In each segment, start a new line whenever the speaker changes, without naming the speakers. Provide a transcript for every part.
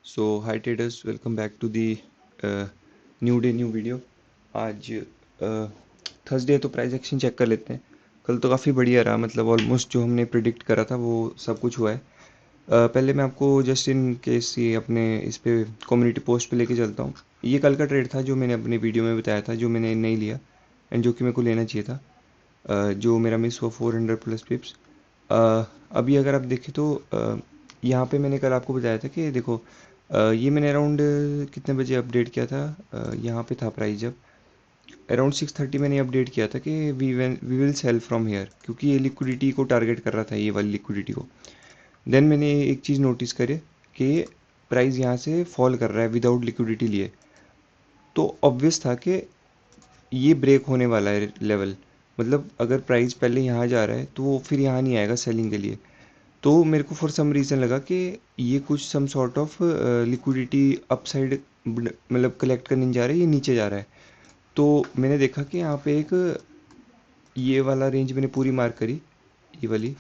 So hi traders, welcome back to the new day new video. आज Thursday है तो price action check कर लेते हैं। कल तो काफ़ी बढ़िया रहा, मतलब ऑलमोस्ट जो हमने प्रिडिक्ट करा था वो सब कुछ हुआ है। पहले मैं आपको जस्ट इन केस ये अपने इस पे कम्युनिटी पोस्ट पे लेके चलता हूँ। ये कल का ट्रेड था जो मैंने अपनी वीडियो में बताया था, जो मैंने नहीं लिया एंड जो कि मेरे को लेना चाहिए था। जो मेरा मिस हुआ 400 प्लस पिप्स। अभी अगर आप देखें तो यहाँ पे मैंने कल आपको बताया था कि देखो, ये मैंने अराउंड कितने बजे अपडेट किया था। यहाँ पे था प्राइस जब अराउंड 6:30 मैंने अपडेट किया था कि we will sell from here, क्योंकि ये लिक्विडिटी को टारगेट कर रहा था, ये वाली लिक्विडिटी को। देन मैंने एक चीज़ नोटिस करी कि प्राइस यहाँ से फॉल कर रहा है विदाउट लिक्विडिटी लिए। तो ऑब्वियस था कि ये ब्रेक होने वाला है लेवल। मतलब अगर प्राइस पहले यहाँ जा रहा है तो वो फिर यहाँ नहीं आएगा सेलिंग के लिए। तो मेरे को फॉर सम रीज़न लगा कि ये कुछ some sort of liquidity upside मतलब कलेक्ट करने जा रहा है, ये नीचे जा रहा है। तो मैंने देखा कि यहाँ पे एक ये वाला रेंज मैंने पूरी मार्क करी, ये वाली।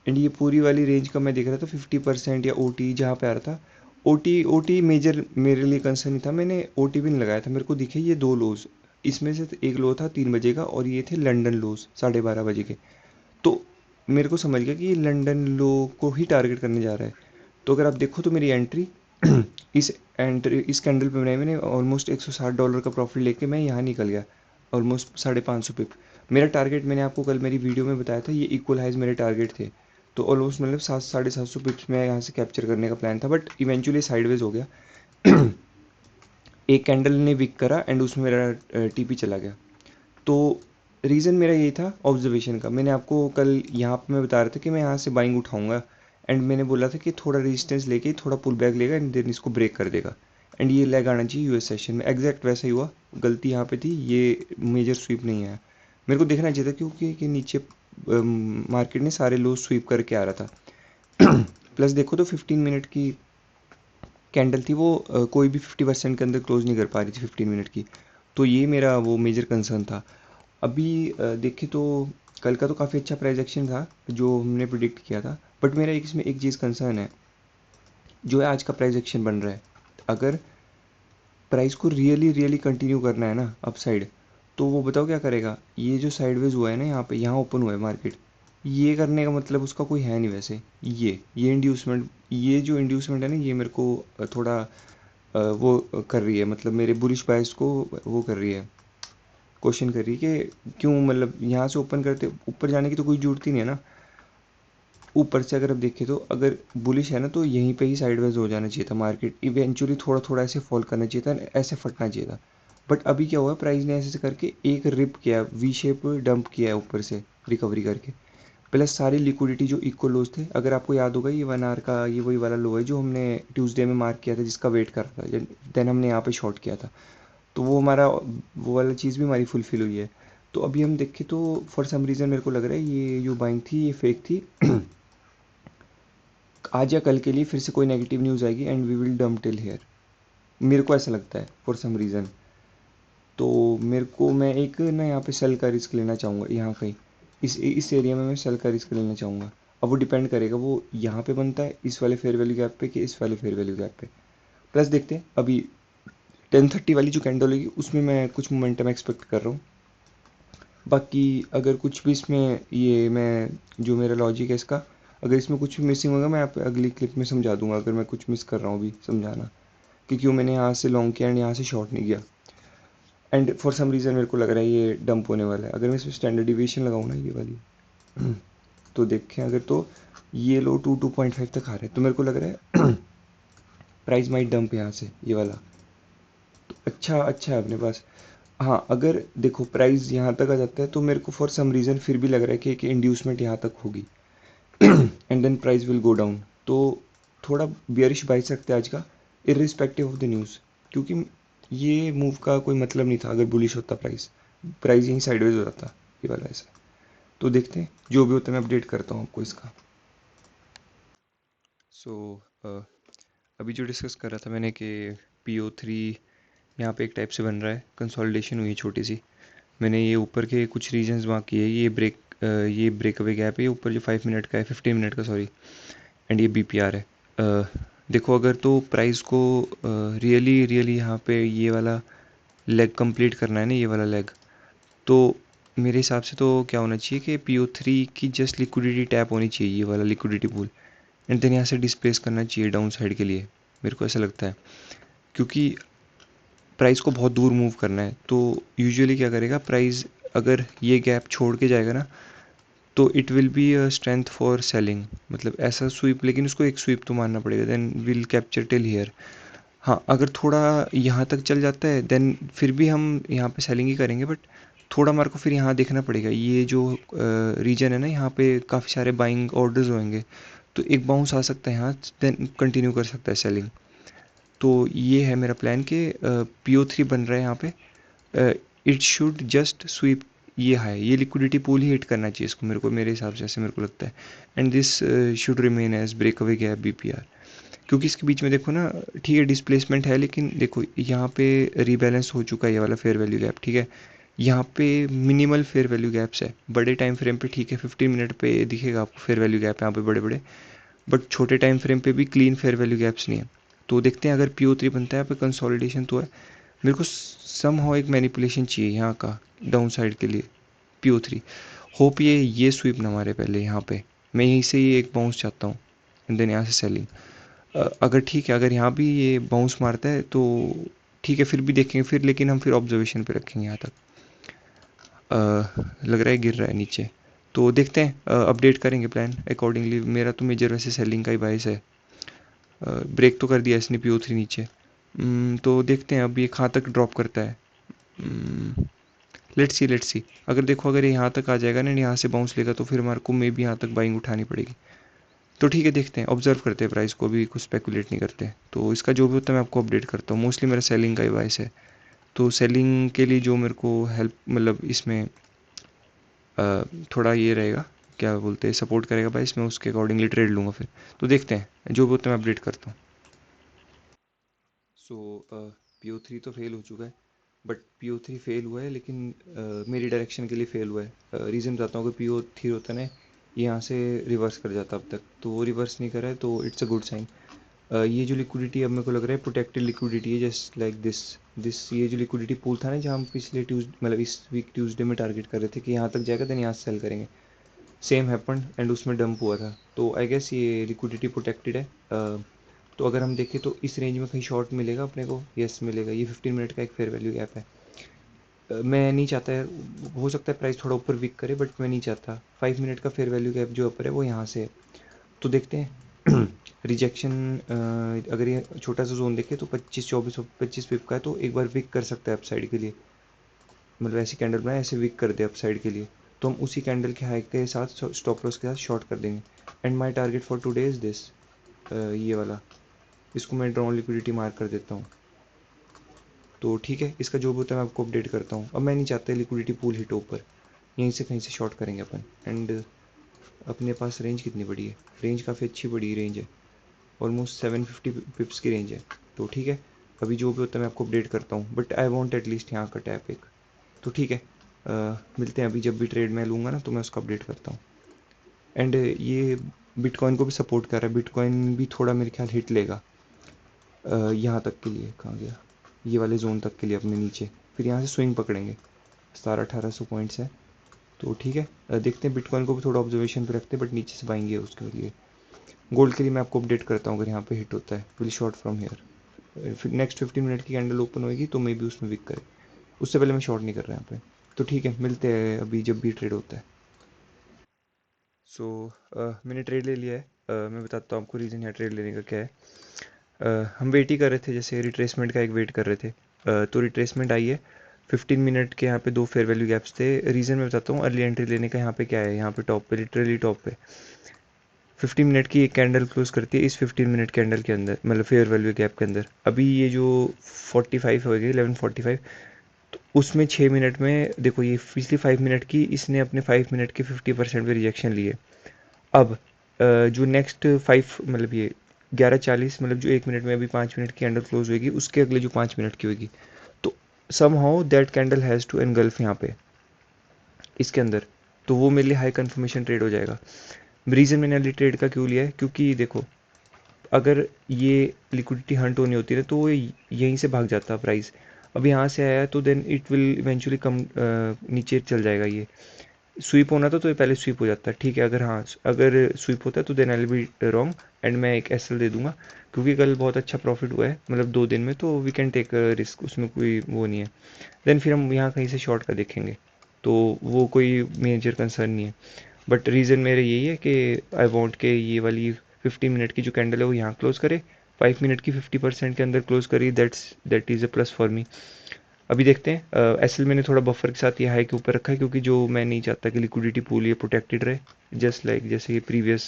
एंड ये पूरी वाली रेंज का मैं देख रहा था 50% या ओ टी जहाँ पे आ रहा था। ओ टी मेजर मेरे लिए कंसर्न नहीं था, मैंने ओ टी भी नहीं लगाया था। मेरे को दिखे ये दो लोज, इसमें से एक लो था 3 बजे का और ये थे लंदन लोज 12:30 बजे के। तो मेरे को समझ गया कि ये लंदन लो को ही टारगेट करने जा रहा है। तो अगर आप देखो तो मेरी एंट्री इस कैंडल पे बनाई मैंने, ऑलमोस्ट $160 का प्रॉफिट लेके मैं यहाँ निकल गया। ऑलमोस्ट 550 पिप। मेरा टारगेट मैंने आपको कल मेरी वीडियो में बताया था, ये इक्वल हाइज मेरे टारगेट थे। तो ऑलमोस्ट मतलब 700-750 पिप्स में यहाँ से कैप्चर करने का प्लान था, बट इवेंचुअली साइडवेज हो गया। एक कैंडल ने विक करा एंड उसमें मेरा टीपी चला गया। तो रीज़न मेरा यही था ऑब्जर्वेशन का। मैंने आपको कल यहाँ पे मैं बता रहा था कि मैं यहाँ से बाइंग उठाऊंगा एंड मैंने बोला था कि थोड़ा रेजिस्टेंस लेके थोड़ा पुल बैक लेगा एंड देन इसको ब्रेक कर देगा एंड ये लेग आना चाहिए यूएस सेशन में। एग्जैक्ट वैसा ही हुआ। गलती यहाँ पे थी, ये मेजर स्वीप नहीं आया। मेरे को देखना चाहिए था क्योंकि कि नीचे मार्केट ने सारे लो स्वीप करके आ रहा था। प्लस देखो तो 15 मिनट की कैंडल थी, वो कोई भी 50% के अंदर क्लोज नहीं कर पा रही थी 15 मिनट की। तो ये मेरा वो मेजर कंसर्न था। अभी देखें तो कल का तो काफ़ी अच्छा प्राइस एक्शन था जो हमने प्रिडिक्ट किया था, बट मेरा एक इसमें एक चीज़ कंसर्न है, जो है आज का प्राइस एक्शन बन रहा है। अगर प्राइस को रियली रियली कंटिन्यू करना है ना अपसाइड, तो वो बताओ क्या करेगा। ये जो साइडवेज हुआ है ना, यहाँ पे यहाँ ओपन हुआ है मार्केट, ये करने का मतलब उसका कोई है नहीं वैसे। ये इंड्यूसमेंट, ये जो इंड्यूसमेंट है ना, ये मेरे को थोड़ा वो कर रही है, मतलब मेरे बुलिश बायस को वो कर रही है, क्वेश्चन कर रही है कि क्यों, मतलब यहाँ से ओपन करते ऊपर जाने की तो कोई जरूरत ही नहीं है ना। ऊपर से अगर आप देखें तो अगर बुलिश है ना, तो यहीं पे ही साइडवेज हो जाना चाहिए था मार्केट, इवेंचुअली थोड़ा थोड़ा ऐसे फॉल करना चाहिए था, ऐसे फटना चाहिए था। बट अभी क्या हुआ, प्राइस ने ऐसे करके एक रिप किया, वी शेप डंप किया है ऊपर से रिकवरी करके। प्लस सारी लिक्विडिटी जो इक्वल लोज थे, अगर आपको याद होगा ये 1 आवर का ये वही वाला लो है जो हमने ट्यूसडे में मार्क किया था, जिसका वेट कर रहा था, देन हमने यहाँ पे शॉर्ट किया था। तो वो हमारा वो वाला चीज़ भी हमारी फुलफिल हुई है। तो अभी हम देखें तो फॉर सम रीज़न मेरे को लग रहा है ये जो बाइंग थी ये फेक थी। आज या कल के लिए फिर से कोई नेगेटिव न्यूज़ आएगी and we will dump till here. मेरे को ऐसा लगता है फॉर सम रीज़न। तो मेरे को, मैं एक ना यहाँ पे सेल का रिस्क लेना चाहूँगा, यहाँ कहीं इस एरिया में मैं सेल का रिस्क लेना चाहूँगा। अब वो डिपेंड करेगा वो यहाँ पे बनता है इस वाले फेयर वैल्यू गैप पे कि इस वाले फेयर वैल्यू गैप पे। प्लस देखते हैं अभी 10:30 वाली जो कैंडल होगी उसमें मैं कुछ मोमेंटम एक्सपेक्ट कर रहा हूँ। बाकी अगर कुछ भी इसमें ये मैं जो मेरा लॉजिक है इसका, अगर इसमें कुछ भी मिसिंग होगा मैं आप अगली क्लिप में समझा दूंगा, अगर मैं कुछ मिस कर रहा हूँ अभी समझाना कि क्यों मैंने यहाँ से लॉन्ग किया एंड यहाँ से शॉर्ट नहीं किया। एंड फॉर सम रीज़न मेरे को लग रहा है ये डंप होने वाला है। अगर मैं इसमें स्टैंडर्ड डिविएशन लगाऊँ ना ये वाली, तो देखें अगर, तो ये लो 2.5 तक आ रहा है, तो मेरे को लग रहा है प्राइस माइट डंप यहाँ से ये वाला। तो अच्छा अच्छा है अपने पास। हाँ, अगर देखो प्राइस यहाँ तक आ जाता है तो मेरे को फॉर सम रीज़न फिर भी लग रहा है कि इंड्यूसमेंट यहाँ तक होगी and then price will go down. तो थोड़ा बियरिश बाई सकते हैं आज का, इरिस्पेक्टिव ऑफ द न्यूज़, क्योंकि ये मूव का कोई मतलब नहीं था अगर बुलिश होता प्राइस। प्राइस यहीं साइडवेज हो जाता ये वाला ऐसा। तो देखते हैं जो भी होता है, मैं अपडेट करता हूँ आपको इसका। सो अभी जो डिस्कस कर रहा था मैंने कि PO3 यहाँ पे एक टाइप से बन रहा है, कंसोलिडेशन हुई छोटी सी। मैंने ये ऊपर के कुछ रीजन्स वहाँ किए, ये ब्रेक अवे गैप है, ये ऊपर जो 5 मिनट का है, 15 मिनट का सॉरी, एंड ये BPR है। देखो अगर तो प्राइस को रियली रियली यहाँ पे ये वाला लेग कंप्लीट करना है ना, ये वाला लेग, तो मेरे हिसाब से तो क्या होना चाहिए कि PO3 की जस्ट लिक्विडिटी टैप होनी चाहिए, ये वाला लिक्विडिटी पूल, एंड देन यहाँ से डिस्प्लेस करना चाहिए डाउन साइड के लिए, मेरे को ऐसा लगता है। क्योंकि प्राइस को बहुत दूर मूव करना है, तो यूजुअली क्या करेगा प्राइस, अगर ये गैप छोड़ के जाएगा ना, तो it will be a strength for selling, मतलब ऐसा स्वीप, लेकिन उसको एक स्वीप तो मारना पड़ेगा, then will capture till here. हाँ, अगर थोड़ा यहाँ तक चल जाता है देन फिर भी हम यहाँ पे सेलिंग ही करेंगे, बट थोड़ा हमारे को फिर यहाँ देखना पड़ेगा, ये जो रीजन है ना, यहाँ पे काफ़ी सारे बाइंग ऑर्डर्स होंगे, तो एक बाउंस आ सकता है यहाँ, देन कंटिन्यू कर सकता है सेलिंग। तो ये है मेरा प्लान कि PO3 बन रहा है यहाँ पे, इट शुड जस्ट स्वीप ये हाई, ये लिक्विडिटी पूल ही हिट करना चाहिए इसको, मेरे को, मेरे हिसाब से ऐसे मेरे को लगता है। And this should remain as breakaway gap BPR, क्योंकि इसके बीच में देखो ना, ठीक है डिस्प्लेसमेंट है, लेकिन देखो यहाँ पे रीबैलेंस हो चुका है ये वाला फेयर वैल्यू गैप, ठीक है। यहाँ पे मिनिमल फेयर वैल्यू गैप्स है बड़े टाइम फ्रेम पे, ठीक है 15 मिनट पे दिखेगा आपको फेयर वैल्यू गैप यहाँ पे बड़े बड़े, बट छोटे टाइम फ्रेम पे भी क्लीन फेयर वैल्यू गैप्स नहीं है। तो देखते हैं, अगर PO3 बनता है यहाँ पे कंसोलिडेशन तो है, मेरे को समहाउ एक मैनिपुलेशन चाहिए यहाँ का डाउन साइड के लिए PO3। होप ये स्वीप ना मारे पहले यहाँ पे, मैं यहीं से ही एक बाउंस चाहता हूँ, एंड देन यहाँ से सेलिंग। अगर ठीक है, अगर यहाँ भी ये बाउंस मारता है तो ठीक है, फिर भी देखेंगे फिर, लेकिन हम फिर ऑब्जर्वेशन पे रखेंगे यहाँ तक। लग रहा है गिर रहा है नीचे, तो देखते हैं, अपडेट करेंगे प्लान अकॉर्डिंगली। मेरा तो मेजर वैसे सेलिंग का ही बायस है, ब्रेक तो कर दिया इसने PO3 नीचे। तो देखते हैं अब ये कहाँ तक ड्रॉप करता है। लेट्स सी अगर देखो, अगर ये यहाँ तक आ जाएगा ना, यहाँ से बाउंस लेगा, तो फिर हमारे को मे भी यहाँ तक बाइंग उठानी पड़ेगी। तो ठीक है, देखते हैं, ऑब्जर्व करते हैं प्राइस को, भी कुछ स्पेकुलेट नहीं करते। तो इसका जो भी होता है मैं आपको अपडेट करता हूँ। मोस्टली मेरा सेलिंग का ही वाइस है, तो सेलिंग के लिए जो मेरे को हेल्प, मतलब इसमें थोड़ा ये रहेगा, क्या बोलते हैं, सपोर्ट करेगा प्राइस, मैं उसके अकॉर्डिंगली ट्रेड लूँगा फिर। तो देखते हैं, जो भी होता है मैं अपडेट करता हूँ। सो PO3 तो फेल हो चुका है, बट PO3 फेल हुआ है, लेकिन मेरी डायरेक्शन के लिए फेल हुआ है। रीज़न बताता हूँ कि PO3 होता है ना, ये यहाँ से रिवर्स कर जाता अब तक, तो वो रिवर्स नहीं करा है, तो इट्स अ गुड साइन। ये जो लिक्विडिटी अब मेरे को लग रहा है प्रोटेक्टेड लिक्विडिटी है, जस्ट लाइक दिस दिस ये जो लिक्विडिटी पूल था ना, जहाँ हम पिछले मतलब इस वीक ट्यूसडे में टारगेट कर रहे थे कि यहाँ तक जाएगा, देन यहाँ से सेल करेंगे, सेम हैपन, एंड उसमें डंप हुआ था। तो आई गेस ये लिक्विडिटी प्रोटेक्टेड है। तो अगर हम देखें तो इस रेंज में कहीं शॉर्ट मिलेगा अपने को, यस मिलेगा। ये 15 मिनट का एक फेयर वैल्यू गैप है। मैं नहीं चाहता है, हो सकता है प्राइस थोड़ा ऊपर वीक करे, बट मैं नहीं चाहता। 5 मिनट का फेयर वैल्यू गैप जो ऊपर है वो यहाँ से है, तो देखते हैं। रिजेक्शन, अगर ये छोटा सा जोन देखे तो 25 पिप का है, तो एक बार विक कर सकता है अपसाइड के लिए, मतलब ऐसी कैंडल बनाए, ऐसे विक कर दे अपसाइड के लिए, तो हम उसी कैंडल के हाई के साथ स्टॉप लॉस के साथ शॉर्ट कर देंगे। And my target for today is this, ये वाला, इसको मैं ड्रॉन लिक्विडिटी मार्क कर देता हूँ। तो ठीक है, इसका जो भी होता है मैं आपको अपडेट करता हूँ। अब मैं नहीं चाहता लिक्विडिटी पूल हिट ऊपर, यहीं से कहीं से शॉर्ट करेंगे अपन। एंड अपने पास रेंज कितनी बड़ी है, रेंज काफ़ी अच्छी बड़ी रेंज है, ऑलमोस्ट 750 पिप्स की रेंज है। तो ठीक है, अभी जो भी होता है मैं आपको अपडेट करता हूँ, बट आई वॉन्ट एटलीस्ट यहाँ का टैप एक। तो ठीक है, मिलते हैं अभी, जब भी ट्रेड मैं लूँगा ना तो मैं उसका अपडेट करता हूँ। एंड ये बिटकॉइन को भी सपोर्ट कर रहा है, बिटकॉइन भी थोड़ा मेरे ख्याल हिट लेगा, यहाँ तक के लिए, कहाँ गया, ये वाले जोन तक के लिए अपने नीचे, फिर यहाँ से स्विंग पकड़ेंगे। 1700-1800 पॉइंट्स है, तो ठीक है, देखते हैं। बिटकॉइन को भी थोड़ा ऑब्जर्वेशन पे रखते हैं, बट नीचे से बाएंगे उसके लिए। गोल्ड के लिए मैं आपको अपडेट करता हूँ, अगर यहाँ पे हिट होता है विल शॉर्ट फ्रॉम हेयर। फिर नेक्स्ट 15 मिनट की कैंडल ओपन होएगी तो मे भी उसमें विक करे, उससे पहले मैं शॉर्ट नहीं कर रहा यहाँ पे। तो ठीक है, मिलते हैं अभी जब भी ट्रेड होता है। सो मैंने ट्रेड ले लिया है। मैं बताता हूँ आपको रीज़न यहाँ ट्रेड लेने का क्या है। हम वेट ही कर रहे थे, जैसे रिट्रेसमेंट का एक वेट कर रहे थे। तो रिट्रेसमेंट आई है, 15 मिनट के यहाँ पे दो फेयर वैल्यू गैप्स थे। रीज़न मैं बताता हूँ अर्ली एंट्री लेने का। यहाँ पे क्या है, यहाँ पे टॉप पे, लिटरली टॉप पे 15 मिनट की एक कैंडल क्लोज करती है इस 15 मिनट कैंडल के अंदर, मतलब फेयर वैल्यू गैप के अंदर। अभी ये जो 45 हो गई, 11:45, तो उसमें 6 मिनट में देखो, ये पिछली 5 मिनट की इसने अपने 5 मिनट के 50% पे रिजेक्शन लिए। अब जो नेक्स्ट 5, मतलब ये 11:40, मतलब जो 1 मिनट में अभी 5 मिनट की कैंडल क्लोज होगी, उसके अगले जो 5 मिनट की होगी, तो somehow that candle has to engulf यहाँ पे इसके अंदर, तो वो मेरे लिए हाई कन्फर्मेशन ट्रेड हो जाएगा। रीज़न मैंने अर्ली ट्रेड का क्यों लिया है, क्योंकि देखो अगर ये लिक्विडिटी हंट होनी होती है तो वो यहीं से भाग जाता प्राइस। अब यहाँ से आया तो then it will eventually come नीचे चल जाएगा। ये स्वीप होना था तो ये पहले स्वीप हो जाता है, ठीक है। अगर हाँ, अगर स्वीप होता है तो then I will be wrong and मैं एक एसएल दे दूंगा, क्योंकि कल बहुत अच्छा प्रॉफिट हुआ है, मतलब 2 दिन में, तो वी कैन टेक रिस्क, उसमें कोई वो नहीं है। देन फिर हम यहाँ कहीं से शॉर्ट का देखेंगे, तो वो कोई मेजर कंसर्न नहीं है। बट रीज़न मेरा यही है कि आई वॉन्ट के ये वाली 15 मिनट की जो कैंडल है वो यहाँ क्लोज करे, 5 मिनट की 50% के अंदर क्लोज करी, that is a plus for me. अभी देखते हैं। एसएल मैंने थोड़ा बफर के साथ ये हाई के ऊपर रखा है, क्योंकि जो मैं नहीं चाहता कि लिक्विडिटी पूल ये प्रोटेक्टेड रहे, जस्ट लाइक जैसे ये प्रीवियस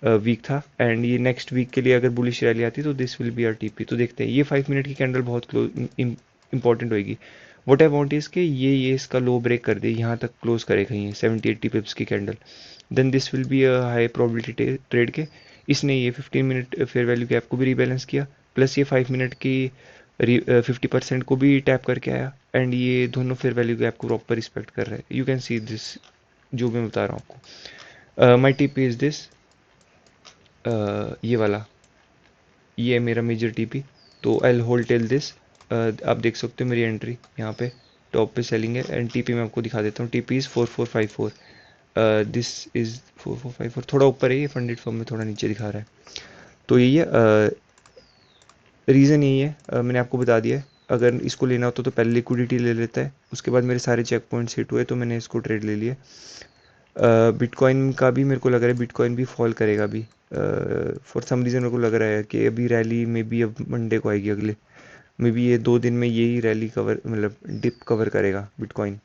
वीक था। एंड ये नेक्स्ट वीक के लिए अगर बुलिश रैली आती तो this will be our TP. तो देखते हैं, ये 5 मिनट की कैंडल बहुत क्लोज इंपॉर्टेंट होगी। वट आई वॉन्ट इज के ये इसका लो ब्रेक कर दे, यहाँ तक क्लोज करे कहीं 70-80 पिप्स की candle, then this will be a high probability trade के। इसने ये 15 मिनट फेयर वैल्यू गैप को भी रीबैलेंस किया, प्लस ये 5 मिनट की 50% को भी टैप करके आया, एंड ये दोनों फेयर वैल्यू गैप को प्रॉपर रिस्पेक्ट कर रहे हैं। यू कैन सी दिस, जो मैं बता रहा हूँ आपको। माई टीपी इज दिस, ये वाला, ये है मेरा मेजर टीपी। तो आई होल्ड टिल दिस। आप देख सकते हो मेरी एंट्री यहाँ पे टॉप पे सेलिंग है, एंड टीपी मैं आपको दिखा देता हूँ। टीपी इज़ 4454, दिस इज़ 4454, थोड़ा ऊपर है ये, फंडेड फॉर्म में थोड़ा नीचे दिखा रहा है। तो यही है, रीज़न यही है। मैंने आपको बता दिया है। अगर इसको लेना होता तो पहले लिक्विडिटी ले लेता है, उसके बाद मेरे सारे चेक पॉइंट्स हिट हुए तो मैंने इसको ट्रेड ले लिया। बिटकॉइन का भी मेरे को लग रहा है बिटकॉइन भी फॉल करेगा अभी, फॉर सम रीज़न मेरे को लग रहा है कि अभी रैली में भी अब मंडे को आएगी अगले, मे बी ये 2 दिन में यही रैली कवर, मतलब डिप कवर करेगा बिटकॉइन।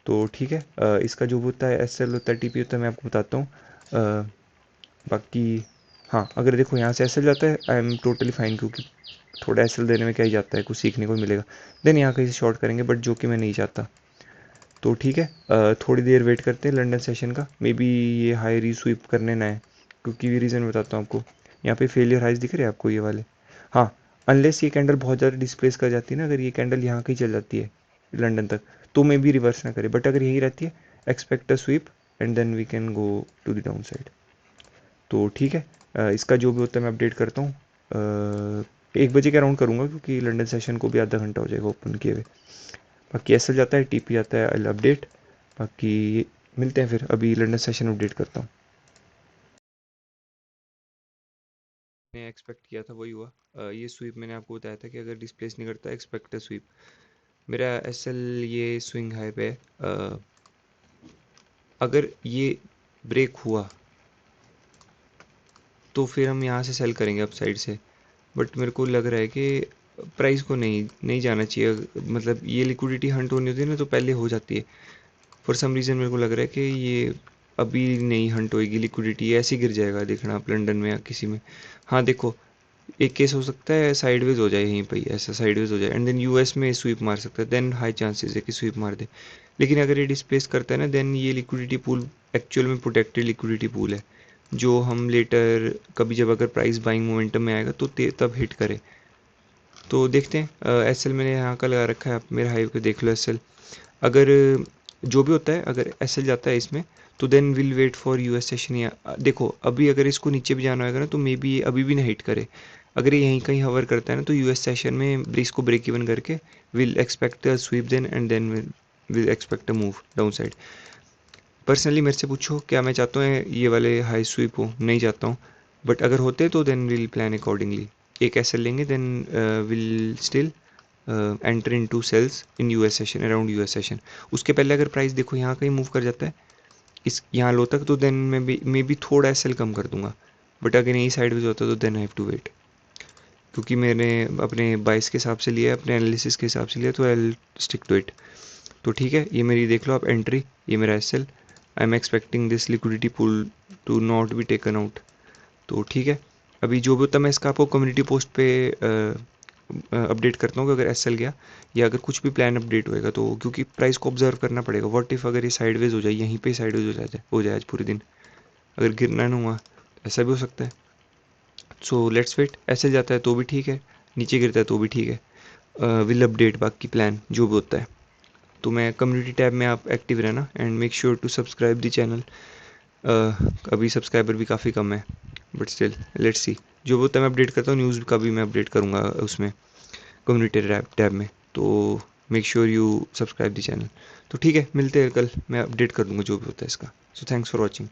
तो ठीक है, इसका जो होता है एस एल होता है, टी पी होता है, मैं आपको बताता हूँ। बाकी हाँ, अगर देखो यहाँ से एस एल जाता है, आई एम टोटली फाइन, क्योंकि थोड़ा एस एल देने में क्या ही जाता है, कुछ सीखने को मिलेगा। देन यहाँ कहीं से शॉर्ट करेंगे, बट जो कि मैं नहीं चाहता। तो ठीक है, थोड़ी देर वेट करते हैं लंदन सेशन का, मे बी ये हाई रीस्वीप करने ना है, क्योंकि रीज़न बताता हूँ आपको। यहाँ पे फेलियर हाइज दिख रहे हैं आपको ये वाले। हाँ, अनलेस ये कैंडल बहुत ज़्यादा डिस्प्लेस कर जाती है ना, अगर ये कैंडल यहाँ कहीं चल जाती है लंदन तक, तो मे बी रिवर्स ना करे, बट अगर यही रहती है, expect a sweep and then we can go to the downside. तो ठीक है, इसका जो भी होता है मैं अपडेट करता हूँ। 1 बजे के अराउंड करूँगा, क्योंकि लंदन सेशन को भी आधा घंटा हो जाएगा ओपन किए हुए। बाकी ऐसा जाता है, टीपी आता है, आई अपडेट। बाकी मिलते हैं फिर, अभी लंदन सेशन अपडेट करता हूँ। मैंने एक्सपेक्ट किया था वही हुआ। ये स्वीप मैंने आपको बताया था कि अगर डिस्प्लेस नहीं करता एक्सपेक्ट अ स्वीप। मेरा एसएल ये स्विंग हाई पे है। अगर ये ब्रेक हुआ तो फिर हम यहाँ से सेल करेंगे अप साइड से, बट मेरे को लग रहा है कि प्राइस को नहीं नहीं जाना चाहिए। मतलब ये लिक्विडिटी हंट होनी होती है ना, तो पहले हो जाती है। फॉर सम रीज़न मेरे को लग रहा है कि ये अभी नहीं हंट होएगी लिक्विडिटी, ऐसे ही गिर जाएगा, देखना आप लंदन में या किसी में। हाँ देखो, एक केस हो सकता है साइडवेज हो जाए, यहीं पे ही ऐसा साइडवेज हो जाए, एंड देन यूएस में स्वीप मार सकता है, देन हाई चांसेस है कि स्वीप मार दे। लेकिन अगर ये डिस्प्लेस करता है ना, देन ये लिक्विडिटी पूल एक्चुअल में प्रोटेक्टेड लिक्विडिटी पूल है, जो हम लेटर कभी जब अगर प्राइस बाइंग मोमेंटम में आएगा तो तब हिट करे। तो देखते हैं। एस एल मैंने यहाँ का लगा रखा है, आप मेरे हाई पे देख लो एस एल। अगर जो भी होता है, अगर एस एल जाता है इसमें, तो then will wait for US session. या देखो, अभी अगर इसको नीचे भी जाना होगा ना, तो मे बी ये अभी भी ना हिट करे। अगर ये यहीं कहीं हवर करता है ना, तो यूएस सेशन में इसको ब्रेक इवन करके will expect a sweep then, and then will expect a move downside. Personally मेरे से पूछो क्या मैं चाहता हूँ ये वाले हाई स्वीप हो, नहीं चाहता हूँ, बट अगर होते तो देन विल प्लान अकॉर्डिंगली। एक एस एल लेंगे, then will still enter into sells in US session, around US session. उसके पहले अगर प्राइस देखो यहाँ कहीं मूव कर जाता है इस यहाँ लो तक, तो देन मैं भी थोड़ा एस एल कम कर दूंगा। बट अगर यही साइडवेज होता तो then I have to wait, क्योंकि मैंने अपने बाइस के हिसाब से लिया है, अपने एनालिसिस के हिसाब से लिया, तो आई स्टिक टू इट। तो ठीक है, ये मेरी देख लो आप एंट्री, ये मेरा S L. I am expecting this liquidity pool to not be taken out. तो ठीक है, अभी जो भी होता है मैं इसका आपको कम्युनिटी पोस्ट पे अपडेट करता हूँ कि अगर एस एल गया या अगर कुछ भी प्लान अपडेट होएगा, तो क्योंकि प्राइस को ऑब्जर्व करना पड़ेगा। व्हाट इफ़ अगर ये साइडवेज हो जाए, यहीं पे साइडवेज हो जाए आज पूरे दिन, अगर गिरना ना हुआ, ऐसा भी हो सकता है। सो लेट्स वेट, ऐसे जाता है तो भी ठीक है, नीचे गिरता है तो भी ठीक है। विल अपडेट बाकी प्लान जो भी होता है। तो मैं कम्युनिटी टैब में आप एक्टिव रहना, and make sure to subscribe the channel. अभी सब्सक्राइबर भी काफ़ी कम है, बट स्टिल लेट्स सी। जो वो तो मैं अपडेट करता हूँ, न्यूज़ का भी मैं अपडेट करूँगा उसमें, कम्युनिटी टैब में। तो make sure you subscribe the channel. तो ठीक है, मिलते हैं कल, मैं अपडेट कर दूँगा जो भी होता है इसका। So thanks for watching.